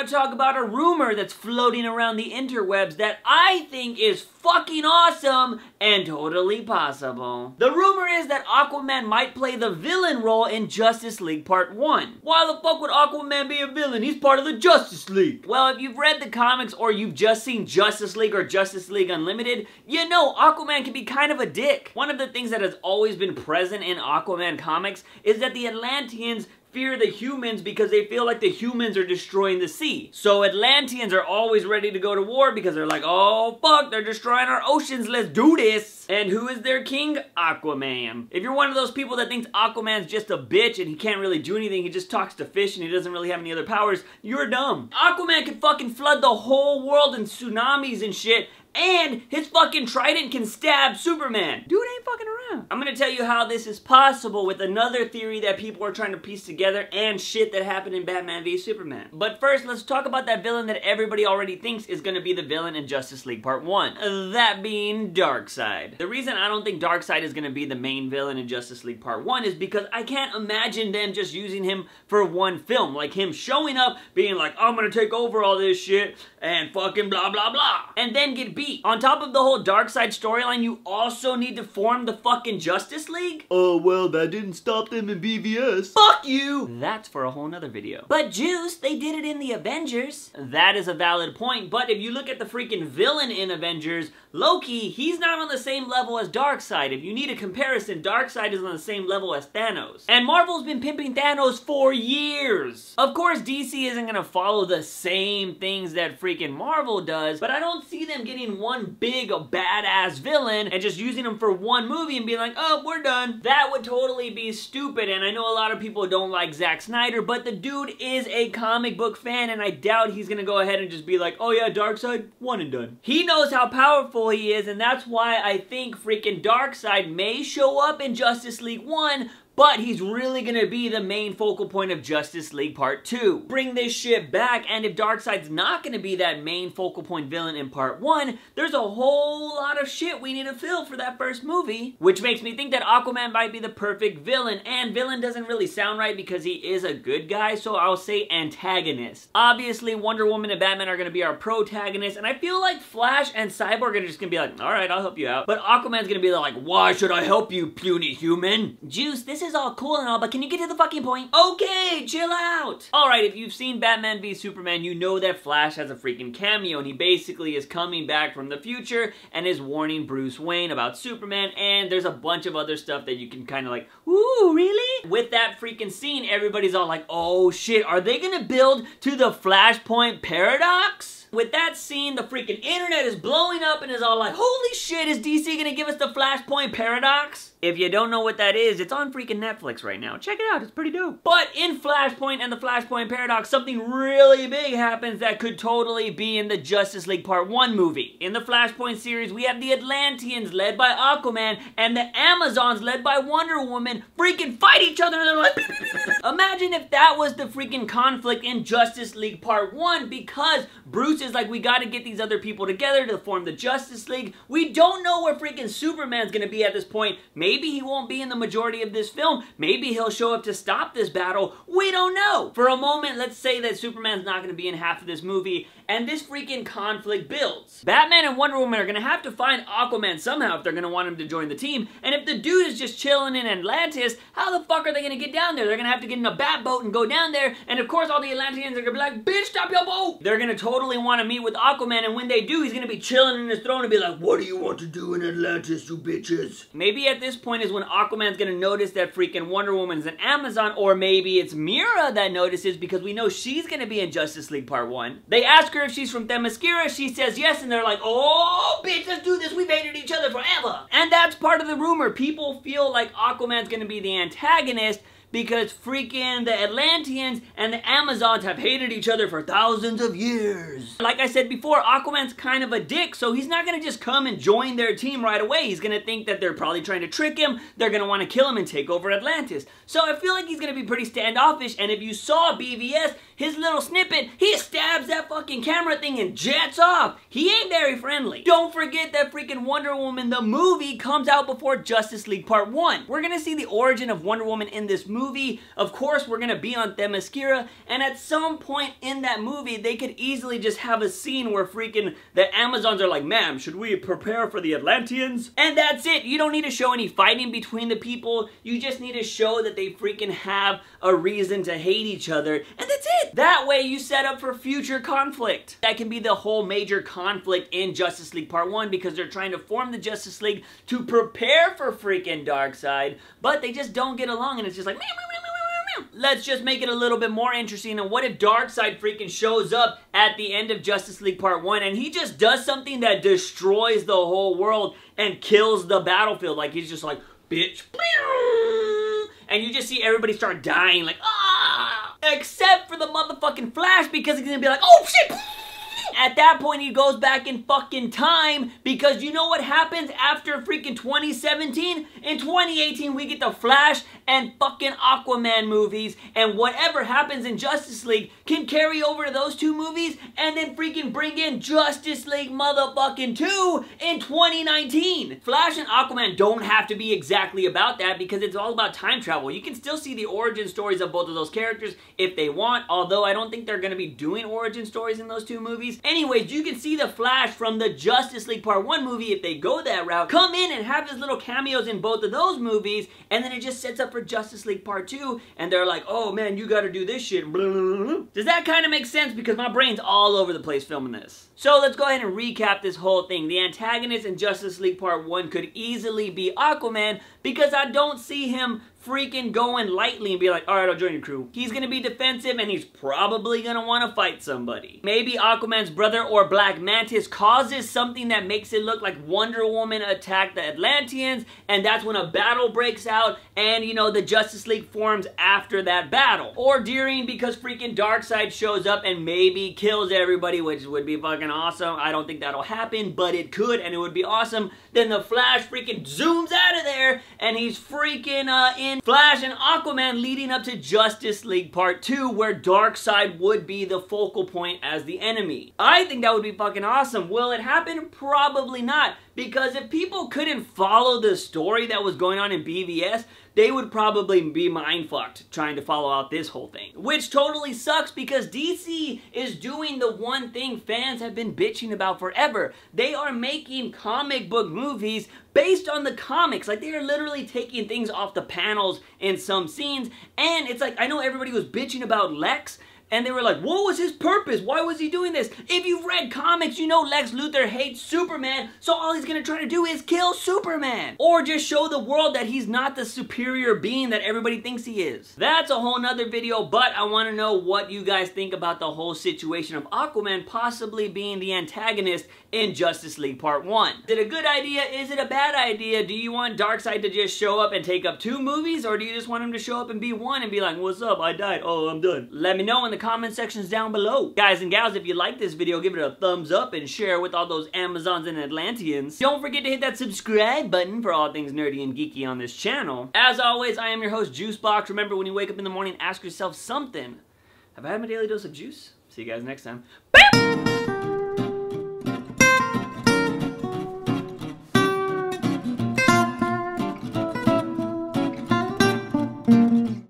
want to talk about a rumor that's floating around the interwebs that I think is fucking awesome and totally possible. The rumor is that Aquaman might play the villain role in Justice League Part 1. Why the fuck would Aquaman be a villain? He's part of the Justice League. Well, if you've read the comics or you've just seen Justice League or Justice League Unlimited, you know Aquaman can be kind of a dick. One of the things that has always been present in Aquaman comics is that the Atlanteans fear the humans because they feel like the humans are destroying the sea. So Atlanteans are always ready to go to war because they're like, oh fuck, they're destroying our oceans, let's do this. And who is their king? Aquaman. If you're one of those people that thinks Aquaman's just a bitch and he can't really do anything, he just talks to fish and he doesn't really have any other powers, you're dumb. Aquaman can fucking flood the whole world in tsunamis and shit, and his fucking trident can stab Superman. Dude ain't fucking around. I'm gonna tell you how this is possible with another theory that people are trying to piece together and shit that happened in Batman v Superman. But first, let's talk about that villain that everybody already thinks is gonna be the villain in Justice League Part 1. That being Darkseid. The reason I don't think Darkseid is gonna be the main villain in Justice League Part 1 is because I can't imagine them just using him for one film. Like him showing up, being like, I'm gonna take over all this shit, and fucking blah blah blah. And then get beat. On top of the whole Darkseid storyline, you also need to form the fucking Justice League? Oh, well, that didn't stop them in BVS. Fuck you! That's for a whole nother video. But Juice, they did it in the Avengers. That is a valid point, but if you look at the freaking villain in Avengers, Loki, he's not on the same level as Darkseid. If you need a comparison, Darkseid is on the same level as Thanos. And Marvel's been pimping Thanos for years. Of course, DC isn't gonna follow the same things that freaking Marvel does, but I don't see them getting one big badass villain and just using him for one movie and being like, oh, we're done. That would totally be stupid, and I know a lot of people don't like Zack Snyder, but the dude is a comic book fan, and I doubt he's gonna go ahead and just be like, oh yeah, Darkseid, one and done. He knows how powerful he is, and that's why I think freaking Darkseid may show up in Justice League 1, but he's really gonna be the main focal point of Justice League Part 2. Bring this shit back, and if Darkseid's not gonna be that main focal point villain in Part 1, there's a whole lot of shit we need to fill for that first movie. Which makes me think that Aquaman might be the perfect villain, and villain doesn't really sound right because he is a good guy, so I'll say antagonist. Obviously, Wonder Woman and Batman are gonna be our protagonists, and I feel like Flash and Cyborg are just gonna be like, alright, I'll help you out. But Aquaman's gonna be like, why should I help you, puny human? Juice, this is all cool and all, but can you get to the fucking point? Okay, chill out. Alright, if you've seen Batman v Superman, you know that Flash has a freaking cameo, and he basically is coming back from the future and is warning Bruce Wayne about Superman, and there's a bunch of other stuff that you can kind of like, ooh, really? With that freaking scene, everybody's all like, oh shit, are they gonna build to the Flashpoint paradox? With that scene, the freaking internet is blowing up and is all like, holy shit, is DC gonna give us the Flashpoint paradox? If you don't know what that is, it's on freaking Netflix right now. Check it out, it's pretty dope. But in Flashpoint and the Flashpoint paradox, something really big happens that could totally be in the Justice League Part 1 movie. In the Flashpoint series, we have the Atlanteans led by Aquaman and the Amazons led by Wonder Woman freaking fight each other and they're like, imagine if that was the freaking conflict in Justice League Part 1, because Bruce is like, we gotta get these other people together to form the Justice League. We don't know where freaking Superman's gonna be at this point. Maybe he won't be in the majority of this film. Maybe he'll show up to stop this battle. We don't know. For a moment, let's say that Superman's not gonna be in half of this movie, and this freaking conflict builds. Batman and Wonder Woman are gonna have to find Aquaman somehow if they're gonna want him to join the team, and if the dude is just chilling in Atlantis, how the fuck are they gonna get down there? They're gonna have to get in a bat boat and go down there, and of course all the Atlanteans are gonna be like, bitch, stop your boat! They're gonna totally want to meet with Aquaman, and when they do, he's gonna be chilling in his throne and be like, what do you want to do in Atlantis, you bitches? Maybe at this point is when Aquaman's gonna notice that freaking Wonder Woman's an Amazon, or maybe it's Mira that notices because we know she's gonna be in Justice League Part 1. They ask her if she's from Themyscira, she says yes, and they're like, oh, bitch, let's do this, we've hated each other forever. And that's part of the rumor. People feel like Aquaman's gonna be the antagonist because freaking the Atlanteans and the Amazons have hated each other for thousands of years. Like I said before, Aquaman's kind of a dick, so he's not gonna just come and join their team right away. He's gonna think that they're probably trying to trick him, they're gonna want to kill him and take over Atlantis. So I feel like he's gonna be pretty standoffish, and if you saw BVS, his little snippet, he stabs that fucking camera thing and jets off. He ain't very friendly. Don't forget that freaking Wonder Woman, the movie, comes out before Justice League Part 1. We're gonna see the origin of Wonder Woman in this movie. Of course, we're gonna be on Themyscira, and at some point in that movie, they could easily just have a scene where freaking the Amazons are like, ma'am, should we prepare for the Atlanteans? And that's it. You don't need to show any fighting between the people. You just need to show that they freaking have a reason to hate each other, and that's it. That way you set up for future conflict. That can be the whole major conflict in Justice League Part 1 because they're trying to form the Justice League to prepare for freaking Darkseid, but they just don't get along, and it's just like, meow, meow, meow, meow, meow. Let's just make it a little bit more interesting. And what if Darkseid freaking shows up at the end of Justice League Part 1 and he just does something that destroys the whole world and kills the battlefield? Like, he's just like, bitch, and you just see everybody start dying, like, ah! Except for the motherfucking Flash, because he's gonna be like, oh shit! At that point, he goes back in fucking time, because you know what happens after freaking 2017? In 2018, we get the Flash and fucking Aquaman movies, and whatever happens in Justice League can carry over to those two movies, and then freaking bring in Justice League motherfucking 2 in 2019. Flash and Aquaman don't have to be exactly about that, because it's all about time travel. You can still see the origin stories of both of those characters if they want, although I don't think they're gonna be doing origin stories in those two movies. Anyways, you can see the Flash from the Justice League Part 1 movie, if they go that route, come in and have his little cameos in both of those movies, and then it just sets up for Justice League Part 2, and they're like, oh man, you gotta do this shit. Blah, blah, blah. Does that kind of make sense? Because my brain's all over the place filming this. So let's go ahead and recap this whole thing. The antagonist in Justice League Part 1 could easily be Aquaman, because I don't see him freaking going lightly and be like, alright, I'll join your crew. He's gonna be defensive, and he's probably gonna want to fight somebody. Maybe Aquaman's brother or Black Mantis causes something that makes it look like Wonder Woman attacked the Atlanteans, and that's when a battle breaks out, and you know, the Justice League forms after that battle. Or during, because freaking Darkseid shows up and maybe kills everybody, which would be fucking awesome. I don't think that'll happen, but it could, and it would be awesome. Then the Flash freaking zooms out of there, and he's freaking in Flash and Aquaman leading up to Justice League Part 2, where Darkseid would be the focal point as the enemy. I think that would be fucking awesome. Will it happen? Probably not. Because if people couldn't follow the story that was going on in BVS, they would probably be mind-fucked trying to follow out this whole thing. Which totally sucks, because DC is doing the one thing fans have been bitching about forever. They are making comic book movies based on the comics. Like, they are literally taking things off the panels in some scenes, and it's like, I know everybody was bitching about Lex, and they were like, what was his purpose? Why was he doing this? If you've read comics, you know Lex Luthor hates Superman, so all he's gonna try to do is kill Superman. Or just show the world that he's not the superior being that everybody thinks he is. That's a whole nother video, but I wanna know what you guys think about the whole situation of Aquaman possibly being the antagonist in Justice League Part 1. Is it a good idea? Is it a bad idea? Do you want Darkseid to just show up and take up 2 movies? Or do you just want him to show up and be one and be like, what's up? I died. Oh, I'm done. Let me know in the comment sections down below. Guys and gals, if you like this video, give it a thumbs up and share with all those Amazons and Atlanteans. Don't forget to hit that subscribe button for all things nerdy and geeky on this channel. As always, I am your host, Juicebox. Remember, when you wake up in the morning, ask yourself something. Have I had my daily dose of juice? See you guys next time. Bam!